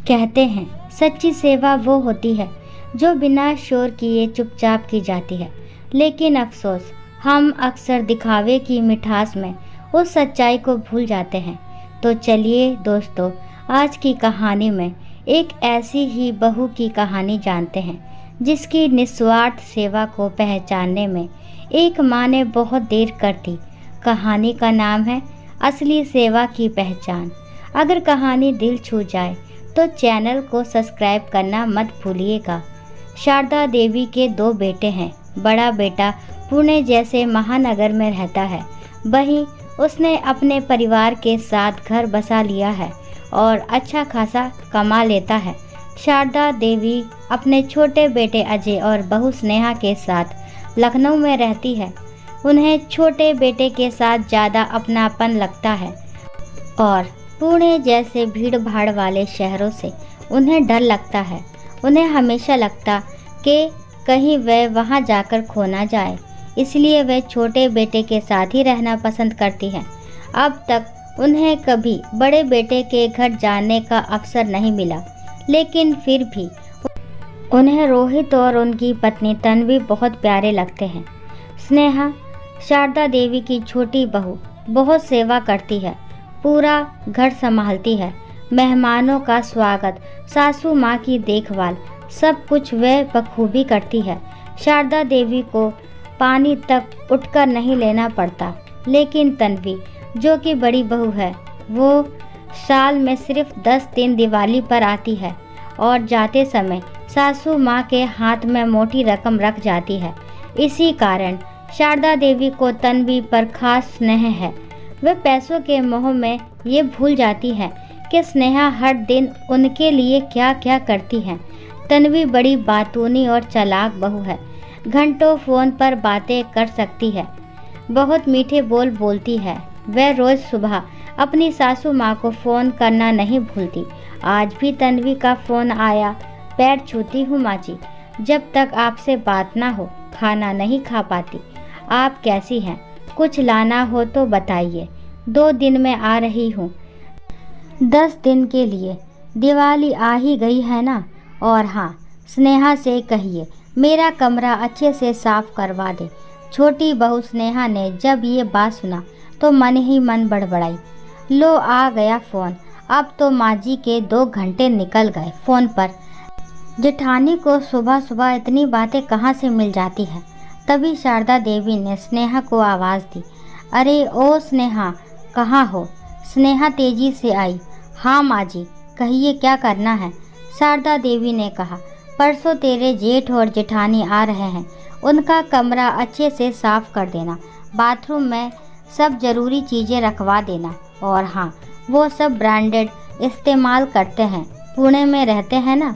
कहते हैं सच्ची सेवा वो होती है जो बिना शोर किए चुपचाप की जाती है, लेकिन अफसोस हम अक्सर दिखावे की मिठास में उस सच्चाई को भूल जाते हैं। तो चलिए दोस्तों, आज की कहानी में एक ऐसी ही बहू की कहानी जानते हैं जिसकी निस्वार्थ सेवा को पहचानने में एक माँ ने बहुत देर कर दी। कहानी का नाम है असली सेवा की पहचान। अगर कहानी दिल छू जाए तो चैनल को सब्सक्राइब करना मत भूलिएगा। शारदा देवी के 2 बेटे हैं। बड़ा बेटा पुणे जैसे महानगर में रहता है, वहीं उसने अपने परिवार के साथ घर बसा लिया है और अच्छा खासा कमा लेता है। शारदा देवी अपने छोटे बेटे अजय और बहू स्नेहा के साथ लखनऊ में रहती है। उन्हें छोटे बेटे के साथ ज़्यादा अपनापन लगता है और पुणे जैसे भीड़ भाड़ वाले शहरों से उन्हें डर लगता है। उन्हें हमेशा लगता कि कहीं वह वहां जाकर खो ना जाए, इसलिए वह छोटे बेटे के साथ ही रहना पसंद करती है। अब तक उन्हें कभी बड़े बेटे के घर जाने का अवसर नहीं मिला, लेकिन फिर भी उन्हें रोहित और उनकी पत्नी तन्वी बहुत प्यारे लगते हैं। स्नेहा शारदा देवी की छोटी बहू बहुत सेवा करती है, पूरा घर संभालती है, मेहमानों का स्वागत, सासू माँ की देखभाल, सब कुछ वह बखूबी करती है। शारदा देवी को पानी तक उठकर नहीं लेना पड़ता, लेकिन तन्वी जो कि बड़ी बहू है, वो साल में सिर्फ 10 दिन दिवाली पर आती है और जाते समय सासू माँ के हाथ में मोटी रकम रख जाती है। इसी कारण शारदा देवी को तन्वी पर खास स्नेह है। वह पैसों के मोह में ये भूल जाती है कि स्नेहा हर दिन उनके लिए क्या क्या करती है। तन्वी बड़ी बातूनी और चालाक बहू है, घंटों फ़ोन पर बातें कर सकती है, बहुत मीठे बोल बोलती है। वह रोज़ सुबह अपनी सासू माँ को फ़ोन करना नहीं भूलती। आज भी तन्वी का फ़ोन आया, पैर छूती हूँ माँ जी, जब तक आपसे बात ना हो खाना नहीं खा पाती। आप कैसी हैं? कुछ लाना हो तो बताइए, 2 दिन में आ रही हूँ। 10 दिन के लिए, दिवाली आ ही गई है ना। और हाँ, स्नेहा से कहिए मेरा कमरा अच्छे से साफ करवा दे। छोटी बहू स्नेहा ने जब ये बात सुना तो मन ही मन बड़बड़ाई। लो आ गया फ़ोन। अब तो माँ जी के 2 घंटे निकल गए फ़ोन पर। जेठानी को सुबह सुबह इतनी बातें कहाँ से मिल जाती है। तभी शारदा देवी ने स्नेहा को आवाज़ दी। अरे ओ स्नेहा, कहाँ हो? स्नेहा तेजी से आई। हाँ माँ जी, कहिए क्या करना है? शारदा देवी ने कहा, परसों तेरे जेठ और जेठानी आ रहे हैं, उनका कमरा अच्छे से साफ कर देना, बाथरूम में सब ज़रूरी चीज़ें रखवा देना। और हाँ, वो सब ब्रांडेड इस्तेमाल करते हैं, पुणे में रहते हैं ना,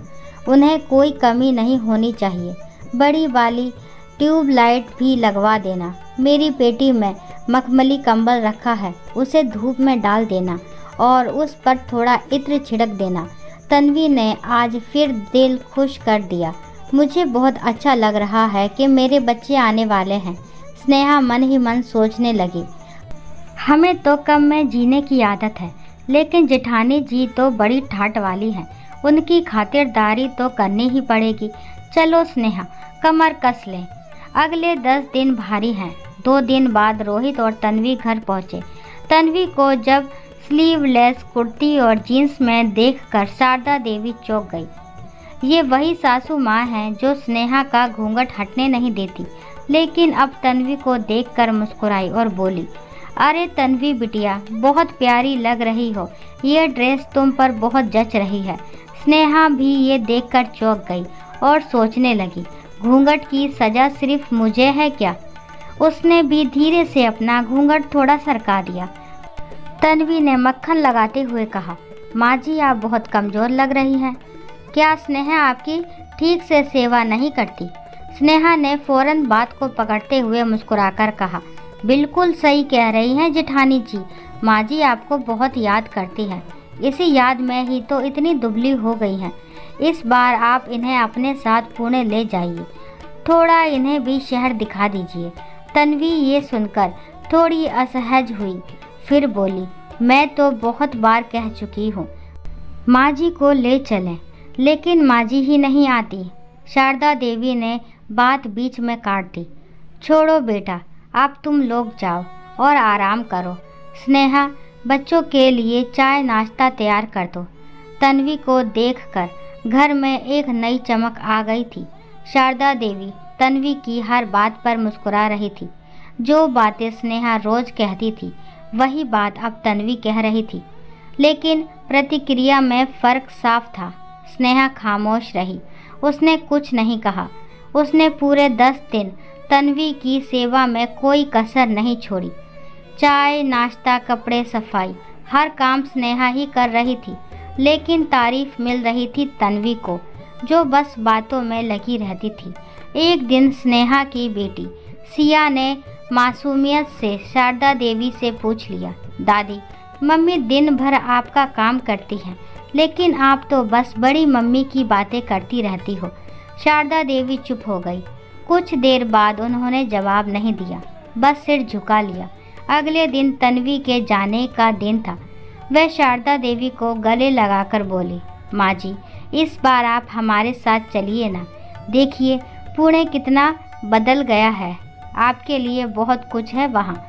उन्हें कोई कमी नहीं होनी चाहिए। बड़ी वाली ट्यूबलाइट भी लगवा देना। मेरी पेटी में मखमली कंबल रखा है, उसे धूप में डाल देना और उस पर थोड़ा इत्र छिड़क देना। तन्वी ने आज फिर दिल खुश कर दिया। मुझे बहुत अच्छा लग रहा है कि मेरे बच्चे आने वाले हैं। स्नेहा मन ही मन सोचने लगी, हमें तो कम में जीने की आदत है, लेकिन जेठानी जी तो बड़ी ठाट वाली हैं, उनकी खातिरदारी तो करनी ही पड़ेगी। चलो स्नेहा, कमर कस लें। अगले 10 दिन भारी हैं। 2 दिन बाद रोहित और तन्वी घर पहुँचे। तन्वी को जब स्लीवलेस कुर्ती और जीन्स में देखकर शारदा देवी चौंक गई। ये वही सासू माँ हैं जो स्नेहा का घूंघट हटने नहीं देती, लेकिन अब तन्वी को देखकर मुस्कुराई और बोली, अरे तन्वी बिटिया, बहुत प्यारी लग रही हो, ये ड्रेस तुम पर बहुत जच रही है। स्नेहा भी ये देखकर चौंक गई और सोचने लगी, घूंघट की सजा सिर्फ मुझे है क्या? उसने भी धीरे से अपना घूंघट थोड़ा सरका दिया। तन्वी ने मक्खन लगाते हुए कहा, माँ जी आप बहुत कमज़ोर लग रही हैं। क्या स्नेहा आपकी ठीक से सेवा नहीं करती? स्नेहा ने फ़ौरन बात को पकड़ते हुए मुस्कुराकर कहा, बिल्कुल सही कह रही हैं जेठानी जी, माँ जी आपको बहुत याद करती हैं। इसी याद में ही तो इतनी दुबली हो गई हैं। इस बार आप इन्हें अपने साथ पुणे ले जाइए, थोड़ा इन्हें भी शहर दिखा दीजिए। तन्वी ये सुनकर थोड़ी असहज हुई, फिर बोली, मैं तो बहुत बार कह चुकी हूँ, माँ जी को ले चलें, लेकिन माँ जी ही नहीं आती। शारदा देवी ने बात बीच में काट दी। छोड़ो बेटा, अब तुम लोग जाओ और आराम करो। स्नेहा, बच्चों के लिए चाय नाश्ता तैयार कर दो। तन्वी को देखकर घर में एक नई चमक आ गई थी। शारदा देवी तन्वी की हर बात पर मुस्कुरा रही थी। जो बातें स्नेहा रोज कहती थी वही बात अब तन्वी कह रही थी, लेकिन प्रतिक्रिया में फर्क साफ था। स्नेहा खामोश रही, उसने कुछ नहीं कहा। उसने पूरे 10 दिन तन्वी की सेवा में कोई कसर नहीं छोड़ी। चाय नाश्ता कपड़े सफाई हर काम स्नेहा ही कर रही थी, लेकिन तारीफ मिल रही थी तन्वी को, जो बस बातों में लगी रहती थी। एक दिन स्नेहा की बेटी सिया ने मासूमियत से शारदा देवी से पूछ लिया, दादी, मम्मी दिन भर आपका काम करती हैं, लेकिन आप तो बस बड़ी मम्मी की बातें करती रहती हो। शारदा देवी चुप हो गई। कुछ देर बाद उन्होंने जवाब नहीं दिया, बस सिर झुका लिया। अगले दिन तन्वी के जाने का दिन था। वह शारदा देवी को गले लगाकर बोली, माँ जी, इस बार आप हमारे साथ चलिए ना। देखिए पुणे कितना बदल गया है, आपके लिए बहुत कुछ है वहाँ।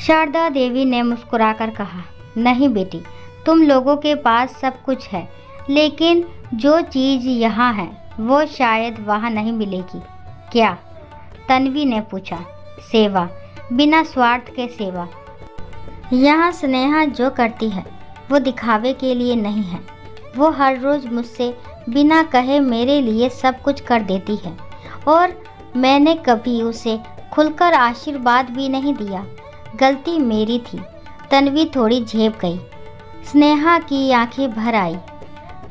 शारदा देवी ने मुस्कुराकर कहा, नहीं बेटी, तुम लोगों के पास सब कुछ है, लेकिन जो चीज़ यहाँ है वो शायद वहाँ नहीं मिलेगी। क्या? तन्वी ने पूछा। सेवा, बिना स्वार्थ के सेवा। यहाँ स्नेहा जो करती है वो दिखावे के लिए नहीं है। वो हर रोज़ मुझसे बिना कहे मेरे लिए सब कुछ कर देती है, और मैंने कभी उसे खुलकर आशीर्वाद भी नहीं दिया। गलती मेरी थी। तन्वी थोड़ी झेप गई। स्नेहा की आंखें भर आई,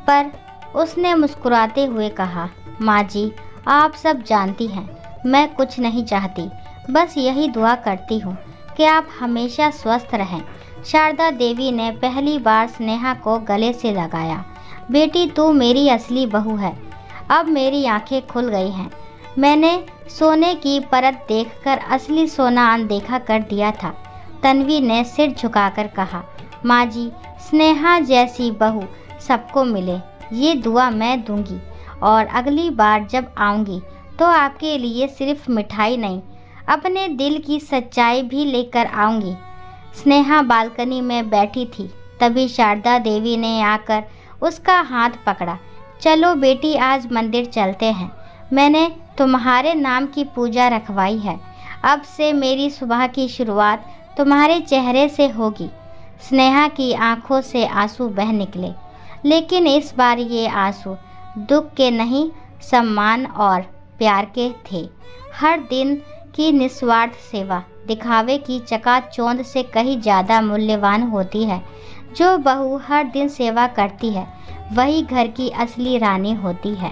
पर उसने मुस्कुराते हुए कहा, माँ जी, आप सब जानती हैं, मैं कुछ नहीं चाहती, बस यही दुआ करती हूँ कि आप हमेशा स्वस्थ रहें। शारदा देवी ने पहली बार स्नेहा को गले से लगाया। बेटी, तू मेरी असली बहू है। अब मेरी आंखें खुल गई हैं। मैंने सोने की परत देखकर असली सोना अनदेखा कर दिया था। तन्वी ने सिर झुकाकर कहा, माँ जी, स्नेहा जैसी बहू सबको मिले, ये दुआ मैं दूंगी। और अगली बार जब आऊँगी तो आपके लिए सिर्फ मिठाई नहीं, अपने दिल की सच्चाई भी लेकर आऊँगी। स्नेहा बालकनी में बैठी थी। तभी शारदा देवी ने आकर उसका हाथ पकड़ा। चलो बेटी, आज मंदिर चलते हैं। मैंने तुम्हारे नाम की पूजा रखवाई है। अब से मेरी सुबह की शुरुआत तुम्हारे चेहरे से होगी। स्नेहा की आंखों से आंसू बह निकले, लेकिन इस बार ये आंसू दुख के नहीं, सम्मान और प्यार के थे। हर दिन की निस्वार्थ सेवा दिखावे की चकाचौंध से कहीं ज़्यादा मूल्यवान होती है। जो बहू हर दिन सेवा करती है वही घर की असली रानी होती है।